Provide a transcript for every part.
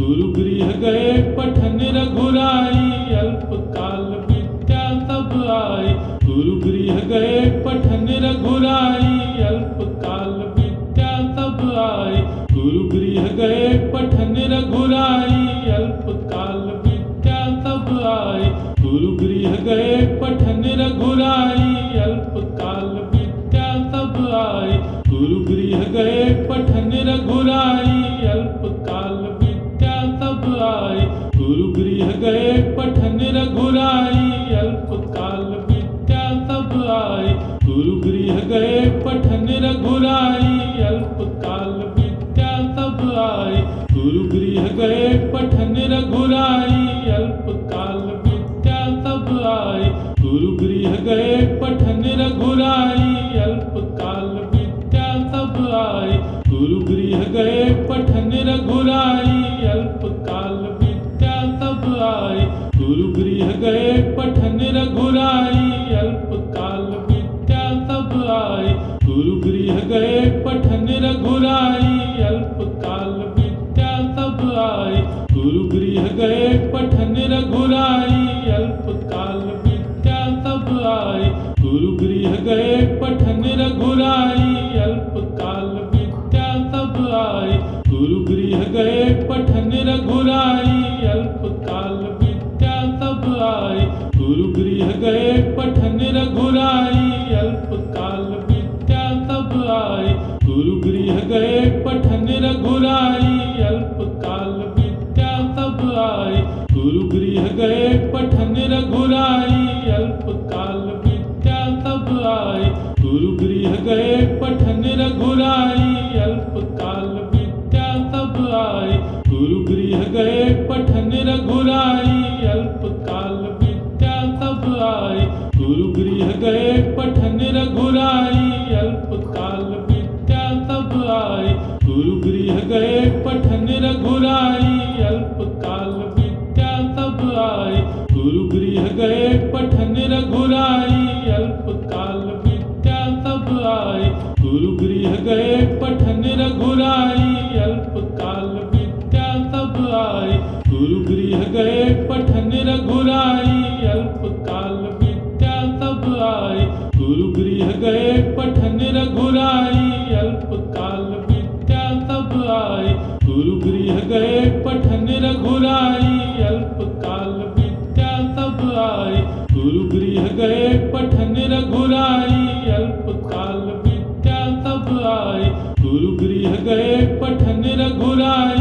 गुरु गृह गए पठन रघुराई, अल्पकाल विद्या सब आई। गुरु गृह गए पठन रघुराई, अल्पकाल विद्या सब आई। गुरु गृह गए पठन रघुराई, अल्पकाल विद्या सब आई। गुरु गृह गए पठन रघुराई, अल्पकाल विद्या सब आई। गुरु गृह गए पठन रघुराई, अल्पकाल विद्या सब आई। गुरु गृह गए पठन रघुराई, अल्पकाल विद्या सब आई। गुरु गृह गए पठन रघुराई, अल्पकाल विद्या सब आई। गुरु गृह गए पठन रघुराई, अल्पकाल विद्या सब आई। गुरु गृह गए पठन रघुराई, अल्पकाल विद्या सब आई। गुरु गृह गए पठन रघुराई, अल्पकाल विद्या सब आई। गुरु गृह गए पठन रघुराई, अल्पकाल विद्या सब आई। गुरु गृह गए पठन रघुराई, अल्पकाल विद्या सब आई। गुरु गृह गए पठन रघुराई, अल्पकाल विद्या सब आई। गुरु गृह गए पठन रघुराई, अल्पकाल विद्या सब आई। गुरु गृह गए पठन रघुराई, अल्पकाल विद्या सब आई। गुरु गृह गए पठन रघुराई, अल्पकाल विद्या सब आई। गुरु गृह गए पठन रघुराई, अल्पकाल विद्या सब आई। गुरु गृह गए पठन रघुराई, अल्पकाल विद्या सब आई। गुरु गृह गए पठन रघुराई, अल्पकाल विद्या सब आई। गुरु गृह गए पठन रघुराई, अल्पकाल विद्या सब आई। गुरु गृह गए पठन रघुराई, अल्पकाल विद्या सब आई। गुरु गृह गए पठन रघुराई, अल्पकाल विद्या सब आई। गुरु गृह गए पठन रघुराई, अल्पकाल विद्या सब आई। गुरु गृह गए पठन रघुराई, अल्पकाल विद्या सब आई। गुरु गृह गए पठन रघुराई, अल्पकाल विद्या सब आई। गुरु गृह गए पठन रघुराई, अल्पकाल विद्या सब आई। गुरु गृह गए पठन रघुराई, अल्पकाल विद्या सब आई। गुरु गृह गए पठन रघुराई, अल्पकाल विद्या सब आई। गुरु गृह गए पठन रघुराई, अल्पकाल विद्या सब आई। गुरु गृह गए पठन रघुराई,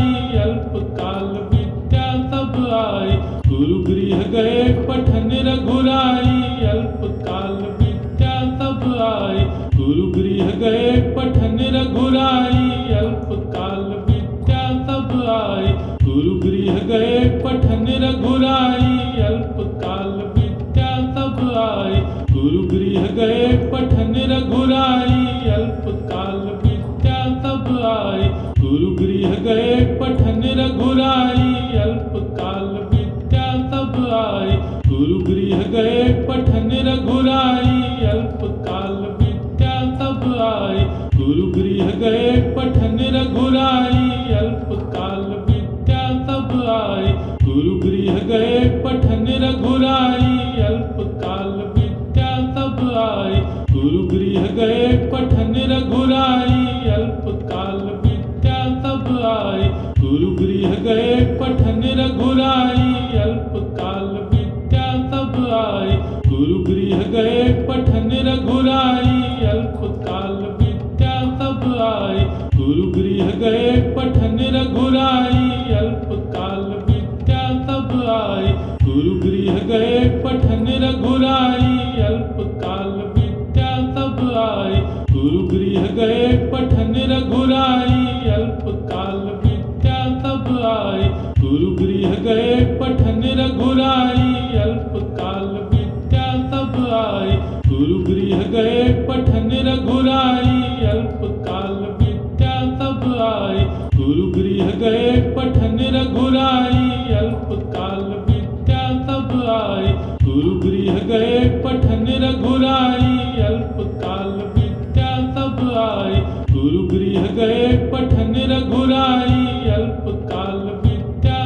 अल्पकाल विद्या सब आई। गुरु गृह गए पठन रघुराई, अल्पकाल विद्या सब आई। गुरु गृह गए पठन रघुराई, अल्पकाल विद्या सब आई। गुरु गृह गए पठन रघुराई, अल्पकाल विद्या सब आई। गुरु गृह गए पठन रघुराई, अल्पकाल विद्या सब आई। गुरु गृह गए पठन रघुराई, अल्पकाल विद्या सब आई। गुरु गृह गए पठन रघुराई, अल्पकाल विद्या सब आई। गुरु गृह गए पठन रघुराई, अल्पकाल विद्या सब आई। गुरु गृह गए पठन रघुराई, अल्पकाल विद्या सब आई। गुरु गृह गए पठन रघुराई, अल्पकाल विद्या सब आई। गुरु गृह गए पठन रघुराई, अल्पकाल विद्या सब आई। गुरु गृह गए पठन रघुराई, अल्पकाल विद्या सब आई। गुरु गृह गए पठन रघुराई, अल्पकाल विद्या सब आई। गुरु गृह गए पठन रघुराई, अल्पकाल विद्या सब आई। गुरु गृह गए पठन रघुराई, अल्पकाल विद्या सब आई। गुरु गृह गए पठन रघुराई, अल्पकाल विद्या सब आई। गुरु गृह गए पठन रघुराई, अल्पकाल विद्या सब आई। गुरु गृह गए पठन रघुराई, अल्पकाल विद्या सब आई। गुरु गृह गए पठन रघुराई, अल्पकाल विद्या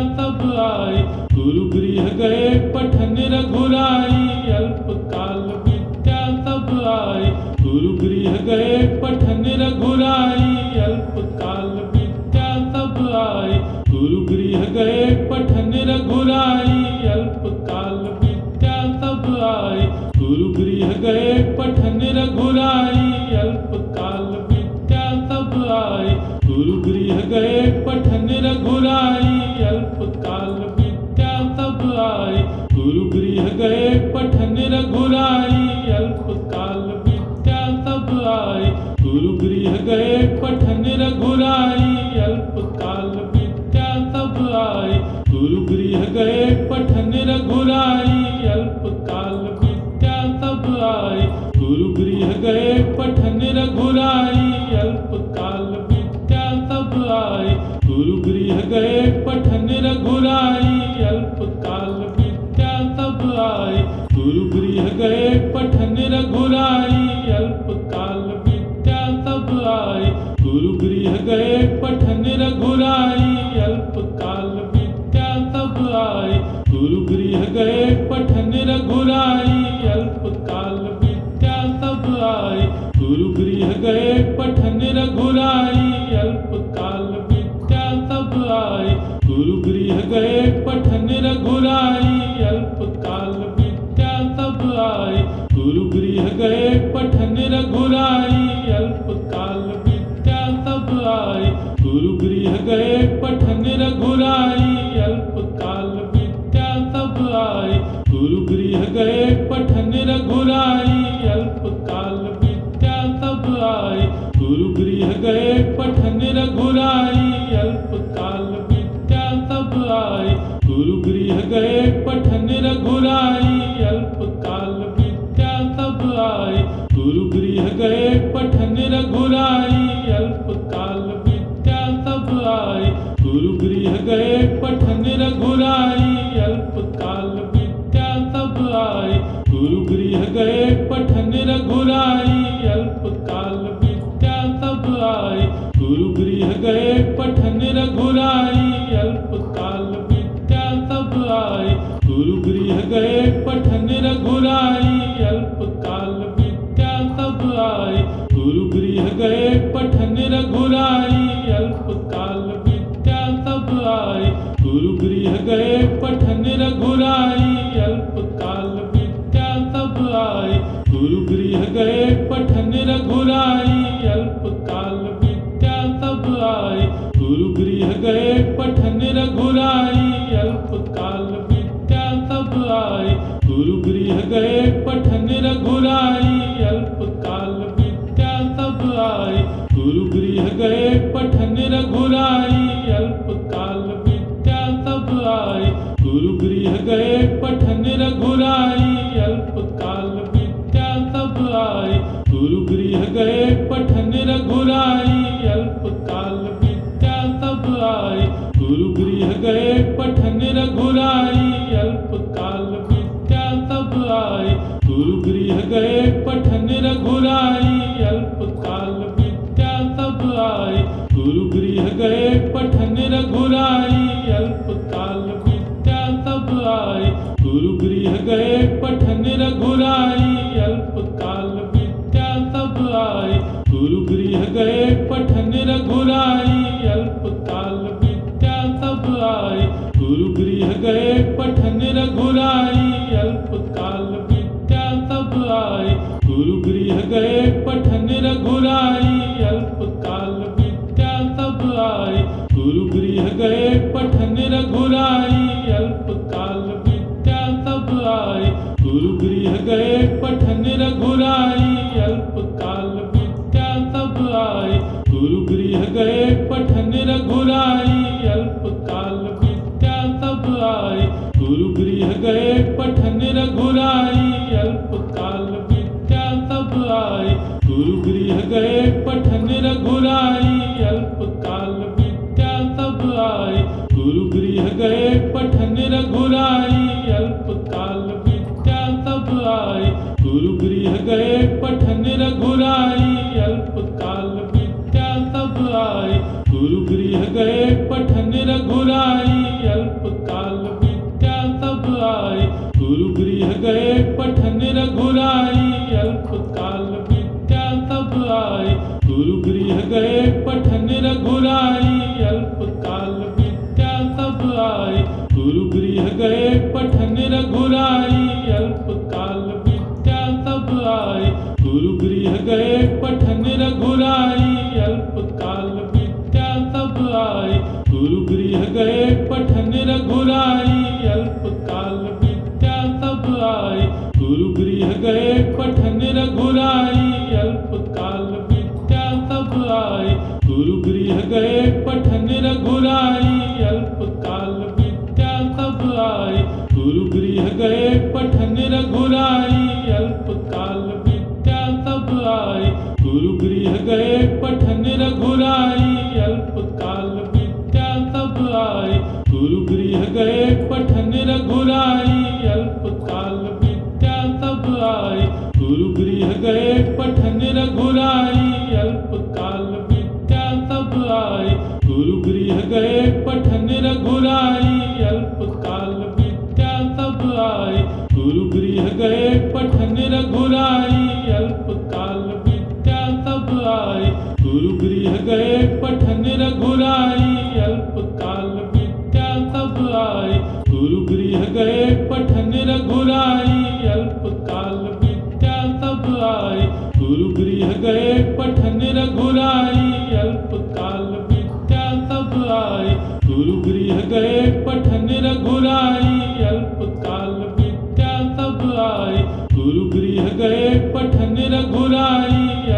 गए पठन रघुराई अल्पकाल विद्या सब आई। गुरु गृह गए पठन रघुराई अल्पकाल विद्या सब आई। गुरु गृह गए पठन रघुराई अल्पकाल विद्या सब आई। गुरु गृह गए पठन रघुराई अल्पकाल विद्या सब आई। गुरु गृह गए पठन रघुराई अल्पकाल विद्या सब आई। गुरु गृह गए पठन रघुराई अल्पकाल विद्या सब आई। गुरु गृह गए पठन रघुराई अल्पकाल विद्या सब आई। गुरु गृह गए पठन रघुराई अल्पकाल विद्या सब आई। गुरु गृह गए पठन रघुराई अल्पकाल विद्या सब आई। गुरु गृह गए पठन रघुराई अल्पकाल विद्या सब आई। गुरु गृह गए पठन रघुराई अल्पकाल विद्या सब आई। गुरु गृह गए पठन रघुराई अल्पकाल विद्या सब आई। गुरु गृह गए पठन रघुराई अल्पकाल विद्या सब आई। गुरु गृह गए पठन रघुराई अल्पकाल विद्या सब आई। गुरु गृह गए पठन रघुराई अल्पकाल विद्या सब आई। गुरु गृह गए पठन रघुराई अल्पकाल विद्या सब आई। गुरु गृह गए पठन रघुराई अल्पकाल विद्या सब आई। गुरु गृह गए पठन रघुराई अल्पकाल विद्या सब आई। गुरु गृह गए पठन रघुराई अल्पकाल विद्या सब आई। गुरु गृह गए पठन रघुराई अल्पकाल विद्या सब आई। गुरु गृह गए पठन रघुराई अल्पकाल विद्या सब आई। गुरु गृह गए पठन रघुराई अल्पकाल विद्या सब आई। गुरु गृह गए पठन रघुराई अल्पकाल विद्या सब आई। गुरु गृह गए पठन रघुराई अल्पकाल विद्या सब आई। गुरु गृह गए पठन रघुराई अल्पकाल विद्या सब आई। गुरु गृह गए पठन रघुराई अल्पकाल विद्या सब आई। गुरु गृह गए पठन रघुराई अल्पकाल विद्या सब आई। गुरु गृह गए पठन रघुराई अल्पकाल विद्या सब आई। गुरु गृह गए पठन रघुराई अल्पकाल विद्या सब आई। गुरु गृह गए पठन रघुराई अल्पकाल विद्या सब आई। गुरु गृह गए पठन रघुराई अल्पकाल विद्या सब आई। गुरु गृह गए पठन रघुराई अल्पकाल विद्या सब आई। गुरु गृह गए पठन रघुराई अल्पकाल विद्या सब आई। गुरु गृह गए पठन रघुराई अल्पकाल विद्या सब आई। गुरु गृह गए पठन रघुराई अल्पकाल विद्या सब आई। गुरु गृह गए पठन रघुराई अल्पकाल विद्या सब आई। गुरु गृह गए पठन रघुराई अल्पकाल विद्या सब आई। गुरु गृह गए पठन रघुराई अल्पकाल विद्या सब आई। गुरु गृह गए पठन रघुराई अल्पकाल विद्या सब आई। गुरु गृह गए पठन रघुराई अल्पकाल विद्या सब आई। गुरु गृह गए पठन रघुराई अल्पकाल विद्या सब आई। गुरु गृह गए पठन रघुराई अल्पकाल विद्या सब आई। गुरु गृह गए पठन रघुराई अल्पकाल विद्या सब आई। गुरु गृह गए पठन रघुराई अल्पकाल विद्या सब आई। गुरु गृह गए पठन रघुराई अल्पकाल विद्या सब आई। गुरु गृह गए पठन रघुराई अल्पकाल विद्या सब आई। गुरु गृह गए पठन रघुराई अल्पकाल विद्या सब आई। गुरु गृह गए पठन रघुराई अल्पकाल विद्या सब आए। गुरु गृह गए पठन रघुराई अल्पकाल विद्या सब आए। गुरु गृह गए पठन रघुराई अल्पकाल विद्या सब आए। गुरु गृह गए पठन रघुराई अल्पकाल विद्या सब आए। गुरु गृह गए पठन रघुराई अल्पकाल विद्या सब आए। गुरु गृह गए पठन रघुराई अल्पकाल विद्या सब आए। गुरु गृह गए पठन रघुराई अल्पकाल विद्या सब आए। गुरु गृह गए पठन रघुराई अल्पकाल विद्या सब आए। गुरु गृह गए पठन रघुराई अल्पकाल विद्या सब आए। गुरु गृह गए पठन रघुराई अल्पकाल विद्या सब आए। गुरु गृह गए पठन रघुराई अल्पकाल विद्या सब आए। गुरु गृह गए पठन रघुराई अल्पकाल विद्या सब आए। गुरु गृह गए पठन रघुराई अल्पकाल विद्या सब आए। गुरु गृह गए पठन रघुराई अल्पकाल विद्या सब आए। गुरु गृह गए पठन रघुराई अल्पकाल विद्या सब आए। गुरु गृह गए पठन रघुराई अल्पकाल विद्या सब आए। गुरु गृह गए पठन रघुराई अल्पकाल विद्या सब आए। गुरु गृह गए पठन रघुराई अल्पकाल विद्या सब आए। गुरु गृह गए पठन रघुराई अल्पकाल विद्या सब आए। गुरु गृह गए पठन रघुराई अल्पकाल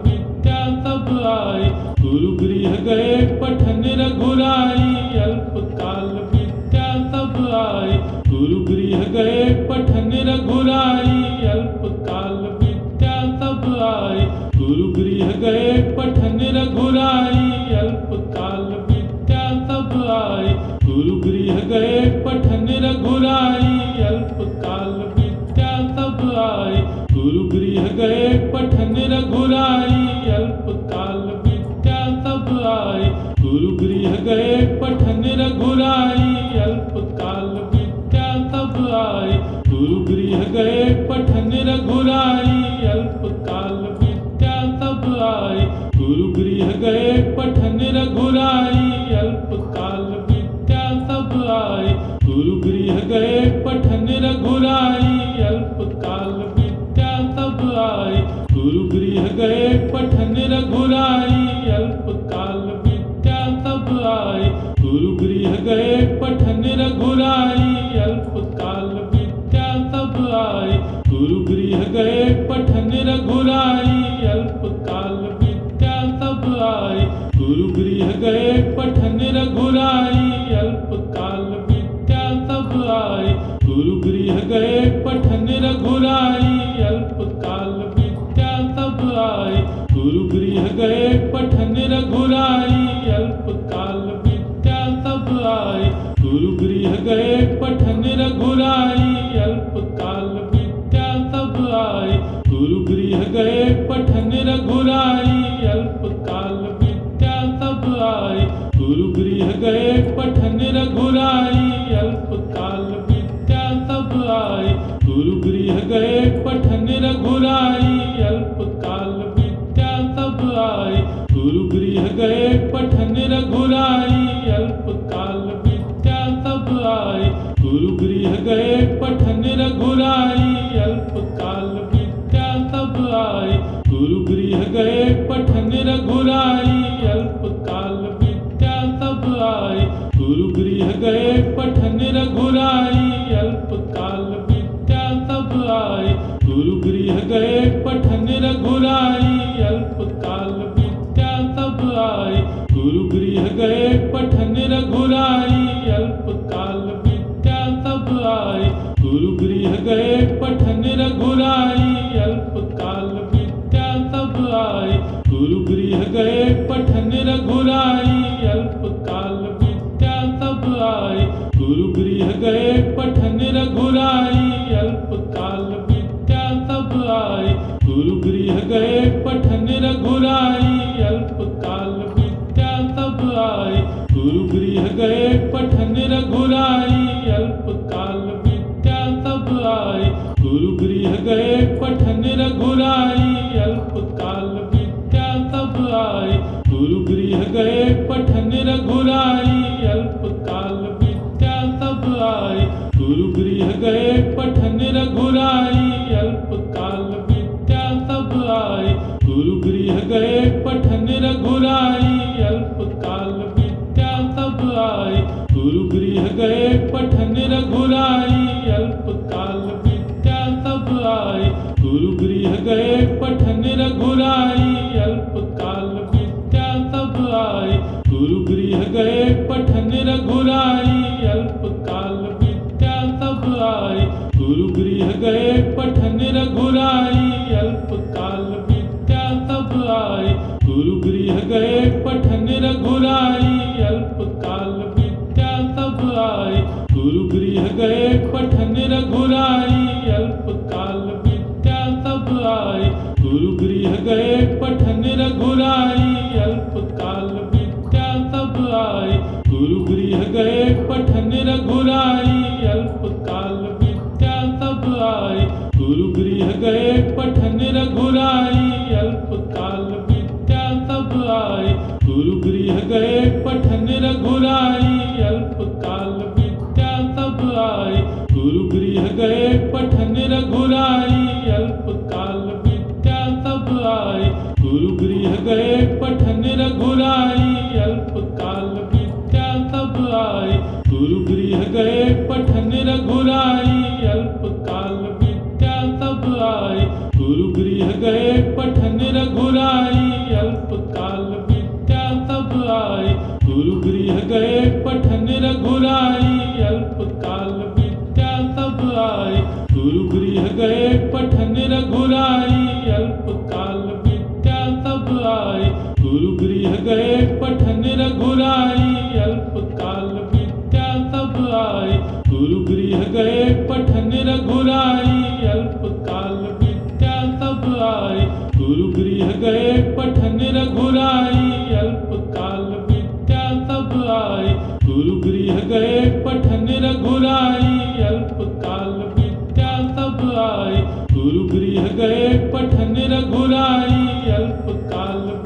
विद्या सब आए। गुरु गृह गए पठन रघुराई अल्पकाल विद्या सब आए। गुरु गृह गए पठन रघुराई अल्पकाल विद्या सब आए। गुरु गृह गए पठन रघुराई अल्पकाल विद्या सब आए। गुरु गृह गए पठन रघुराई अल्पकाल विद्या सब आए। गुरु गृह गए पठन रघुराई अल्पकाल विद्या सब आए। गुरु गृह गए पठन रघुराई अल्पकाल विद्या सब आए। गुरु गृह गए पठन रघुराई अल्पकाल विद्या सब आए। गुरु गृह गए पठन रघुराई अल्पकाल विद्या सब आए। गुरु गृह गए पठन रघुराई अल्पकाल विद्या सब आए। गुरु गृह गए पठन रघुराई अल्पकाल विद्या सब आए। गुरु गृह गए पठन रघुराई अल्पकाल विद्या सब आए। गुरु गृह गए पठन रघुराई अल्पकाल विद्या सब आए। गुरु गृह गए पठन रघुराई अल्पकाल विद्या सब आए। गुरु गृह गए पठन रघुराई अल्पकाल विद्या सब आए। गुरु गृह गए पठन रघुराई अल्पकाल विद्या सब आए। गुरु गृह गए पठन रघुराई अल्पकाल विद्या सब आए। गुरु गृह गए पठन रघुराई अल्पकाल विद्या सब आए। गुरु गृह गए पठन रघुराई अल्पकाल विद्या सब आए। गुरु गृह गए पठन रघुराई अल्पकाल विद्या सब आए। गुरु गृह गए पठन रघुराई अल्पकाल विद्या सब आए। गुरु गृह गए पठन रघुराई अल्पकाल विद्या सब आए। गुरु गृह गए पठन रघुराई अल्पकाल विद्या सब आए। गुरु गृह गए पठन रघुराई अल्पकाल विद्या सब आए। गुरु गृह गए पठन रघुराई अल्पकाल विद्या सब आए। गुरु गृह गए पठन रघुराई अल्पकाल विद्या सब आए। गुरु गृह गए पठन रघुराई अल्पकाल विद्या सब आए। गुरु गृह गए पठन रघुराई अल्पकाल विद्या सब आए। गुरु गृह गए पठन रघुराई अल्पकाल विद्या सब सब आए। गुरु गृह गए पठन रघुराई, अल्पकाल विद्या सब आए। गुरु गृह गए पठन रघुराई, अल्पकाल विद्या सब आए। गुरु गृह गए पठन रघुराई, अल्पकाल विद्या सब आए। गुरु गृह गए पठन रघुराई, अल्पकाल विद्या सब आए। गुरु गृह गए पठन रघुराई, अल्पकाल विद्या सब आए। गुरु गृह गए पठन रघुराई, अल्पकाल विद्या सब आए। गुरु गृह गए पठन रघुराई, अल्पकाल विद्या सब आए। गुरु गृह गए पठन रघुराई, अल्पकाल विद्या सब आए। गुरु गृह गए पठन रघुराई, अल्पकाल विद्या सब आए। गुरु गृह गए पठन रघुराई, अल्पकाल विद्या सब आए। गुरु गृह गए पठन रघुराई, अल्पकाल विद्या सब आए। गुरु गृह गए पठन रघुराई, अल्पकाल विद्या सब आए। गुरु गृह गए पठन रघुराई, अल्पकाल विद्या सब आए। गुरु गृह गए पठन रघुराई, अल्पकाल विद्या सब आए। गुरु गृह गए पठन रघुराई, अल्पकाल विद्या सब आए। गुरु गृह गए पठन रघुराई, अल्पकाल विद्या सब आए। गुरु गृह गए पठन रघुराई, अल्पकाल विद्या सब आए। गुरु गृह गए पठन रघुराई, अल्पकाल विद्या सब आए। गुरु गृह गए पठन रघुराई, अल्पकाल विद्या सब आए। गुरु गृह गए पठन रघुराई, अल्पकाल विद्या सब आए। गुरु गृह गए पठन रघुराई, अल्पकाल विद्या सब आए। गुरु गृह गए पठन रघुराई, अल्पकाल विद्या सब आए। गुरु गृह गए पठन रघुराई, अल्पकाल विद्या सब आए। गुरु गृह गए पठन रघुराई, अल्पकाल विद्या सब आए। गुरु गृह गए पठन रघुराई, अल्पकाल विद्या सब आए। गुरु गृह गए पठन रघुराई, अल्पकाल विद्या सब आए। गुरु गृह गए पठन रघुराई, अल्पकाल विद्या सब आए। गुरु गृह गए पठन रघुराई, अल्पकाल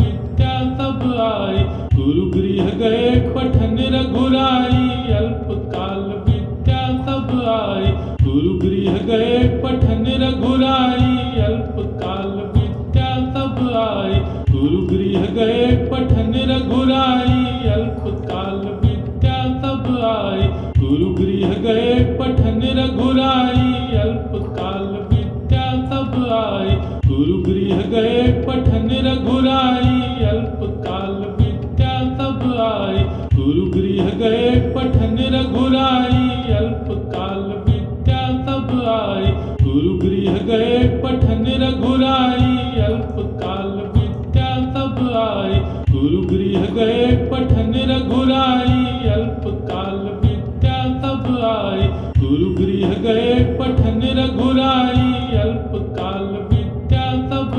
विद्या सब आए। गुरु गृह गए पठन रघुराई, अल्पकाल विद्या सब आए। गुरु गृह गए पठन रघुराई, अल्पकाल विद्या सब आए। गुरु गृह गए पठन रघुराई, अल्पकाल विद्या सब आए। गुरु गृह गए पठन रघुराई, अल्पकाल विद्या सब आए। गुरु गृह गए पठन रघुराई, अल्पकाल विद्या सब आए। गुरु गृह गए पठन रघुराई, अल्पकाल विद्या सब आए। गुरु गृह गए पठन रघुराई, अल्पकाल विद्या सब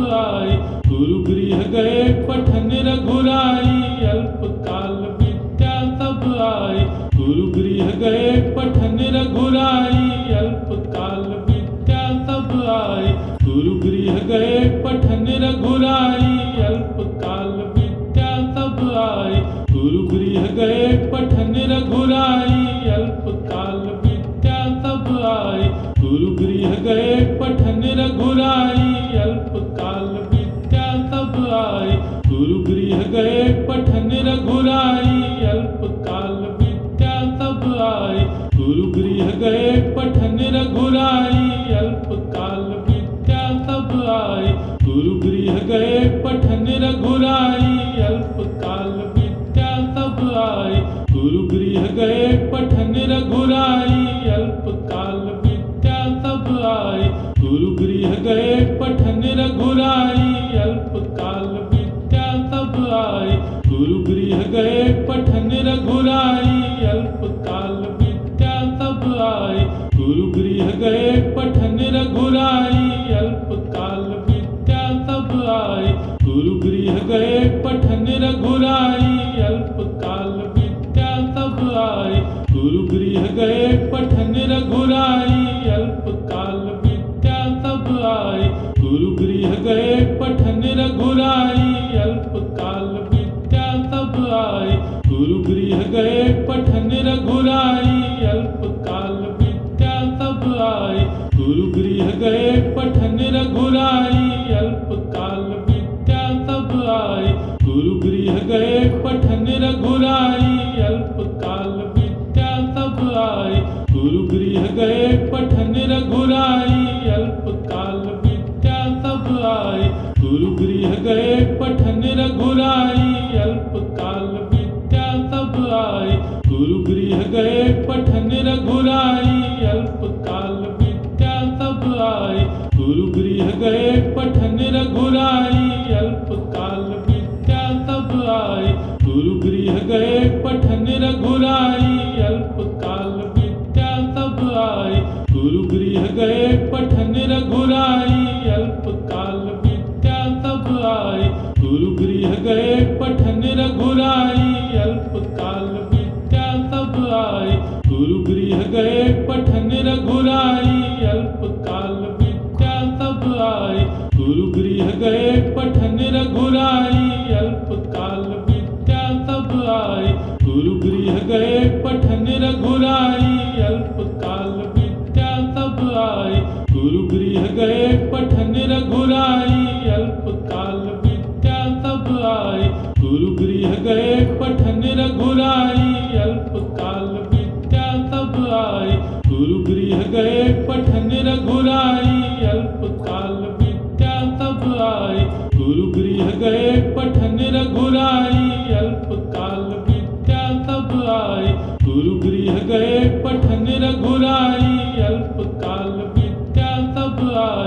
आए। गुरु गृह गए पठन रघुराई, अल्पकाल विद्या सब आए। गुरु गृह गए पठन रघुराई, अल्पकाल विद्या सब आए। गुरु गृह गए पठन रघुराई, अल्पकाल विद्या सब आए। गुरु गृह गए पठन रघुराई, अल्पकाल विद्या सब आए। गुरु गृह गए पठन रघुराई, अल्पकाल विद्या सब आए। गुरु गृह गए पठन रघुराई, अल्पकाल विद्या सब आए। गुरु गृह गए पठन रघुराई, अल्पकाल विद्या सब आए। गुरु गृह गए पठन रघुराई, अल्पकाल विद्या सब आए। गुरु गृह गए पठन रघुराई, अल्पकाल विद्या सब आए। गुरु गृह गए पठन रघुराई, अल्पकाल विद्या सब आए। गुरु गृह गए पठन रघुराई, अल्पकाल विद्या सब आए। गुरु गृह गए पठन रघुराई, अल्पकाल विद्या सब आए। आई। गुरु गृह गए पठन रघुराई, अल्पकाल विद्या सब आई। गुरु गृह गए पठन रघुराई, अल्पकाल विद्या सब आई। गुरु गृह गए पठन रघुराई, अल्पकाल विद्या सब आई। गुरु गृह गए पठन रघुराई, अल्पकाल विद्या सब आई। गुरु गृह गए पठन रघुराई, अल्पकाल विद्या सब आई। गुरु गृह गए पठन रघुराई, अल्पकाल विद्या सब आई। गुरु गृह गए पठन रघुराई, अल्पकाल विद्या सब आई। गुरु गृह गए पठन रघुराई, अल्पकाल विद्या सब आई। गुरु गृह गए पठन रघुराई, अल्पकाल विद्या सब आई। गुरु गृह गए पठन रघुराई, अल्पकाल विद्या सब आई। गुरु गृह गए पठन रघुराई, अल्पकाल विद्या सब आई। गुरु गृह गए पठन रघुराई, अल्पकाल विद्या सब आई। गुरु गृह गए पठन रघुराई, अल्पकाल विद्या सब आई। गुरु गृह गए पठन रघुराई, अल्पकाल विद्या सब आई। गुरु गृह गए पठन रघुराई, अल्पकाल विद्या सब आई। गुरु गृह गए पठन रघुराई, अल्पकाल विद्या सब आई। गुरु गृह गए पठन रघुराई, अल्पकाल विद्या सब आई। गुरु गृह गए पठन रघुराई, अल्पकाल विद्या सब आई। गुरु गृह गए पठन रघुराई, अल्पकाल विद्या सब आई। गुरु गृह गए पठन रघुराई, अल्पकाल विद्या सब आई। गुरु गृह गए पठन रघुराई, अल्पकाल विद्या सब आई। गुरु गृह गए पठन रघुराई, अल्पकाल विद्या सब आई।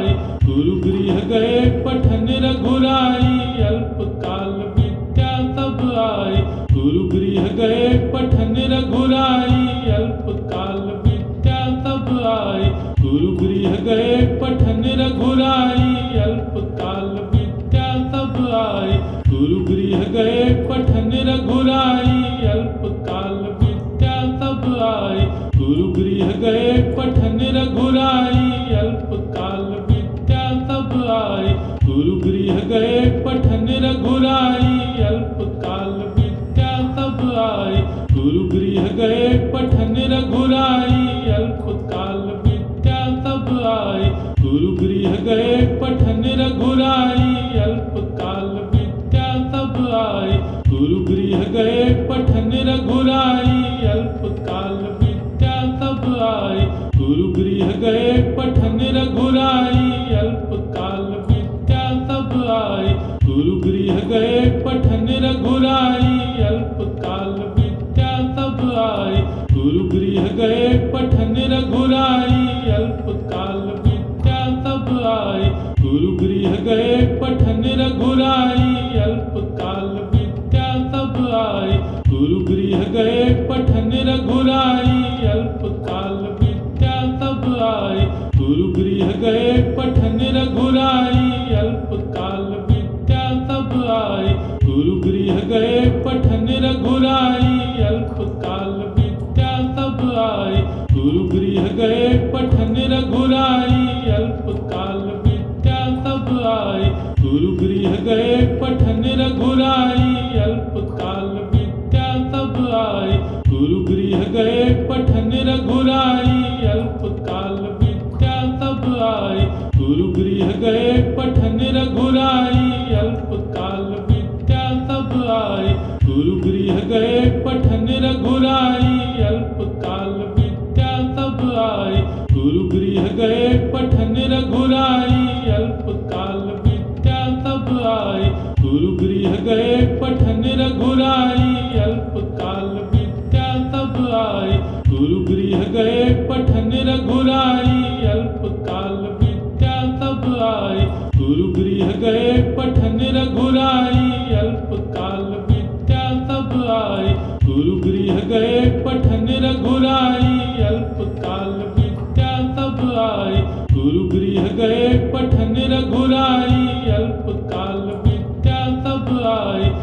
गुरु गृह गए पठन रघुराई, अल्पकाल विद्या सब आई। गुरु गृह गए पठन रघुराई, अल्पकाल विद्या सब आई। गुरु गृह गए पठन रघुराई, अल्पकाल विद्या सब आई। गुरु गृह गए पठन रघुराई, अल्पकाल विद्या सब आई। गुरु गृह गए पठन रघुराई, अल्पकाल विद्या सब आई। गुरु गृह गए पठन रघुराई, अल्पकाल विद्या सब आई। गुरु गृह गए पठन रघुराई, अल्पकाल विद्या सब आई। गुरु गृह गए पठन रघुराई, अल्पकाल विद्या सब आई। गुरु गृह गए पठन रघुराई, अल्पकाल विद्या सब आई। गुरु गृह गए पठन रघुराई, अल्पकाल विद्या सब आई। गुरु गृह गए पठन रघुराई, अल्पकाल विद्या सब आई। गुरु गृह गए पठन रघुराई, अल्पकाल विद्या सब आई। गुरु गृह गए पठन रघुराई, अल्पकाल विद्या सब आई। गुरु गृह गए पठन रघुराई, अल्पकाल विद्या सब आई। गुरु गृह गए पठन रघुराई, अल्पकाल विद्या सब आई। गुरु गृह गए पठन रघुराई, अल्पकाल विद्या सब आई। गुरु गृह गए पठन रघुराई, अल्पकाल विद्या सब आई। गुरु गृह गए पठन रघुराई, अल्पकाल विद्या सब आई। गुरु गृह गए पठन रघुराई, अल्पकाल विद्या सब आई। गुरु गृह गए पठन रघुराई, अल्पकाल विद्या सब आई। गुरु गृह गए पठन रघुराई, अल्पकाल विद्या सब आई। गुरु गृह गए पठन रघुराई, अल्पकाल विद्या सब आई। गुरु गृह गए पठन रघुराई, अल्पकाल विद्या सब आई। गुरु गृह गए पठन रघुराई, अल्पकाल विद्या सब आई। गुरु गृह गए पठन रघुराई, अल्पकाल विद्या सब आई। गुरु गृह गए पठन रघुराई, अल्प काल विद्या सब आई।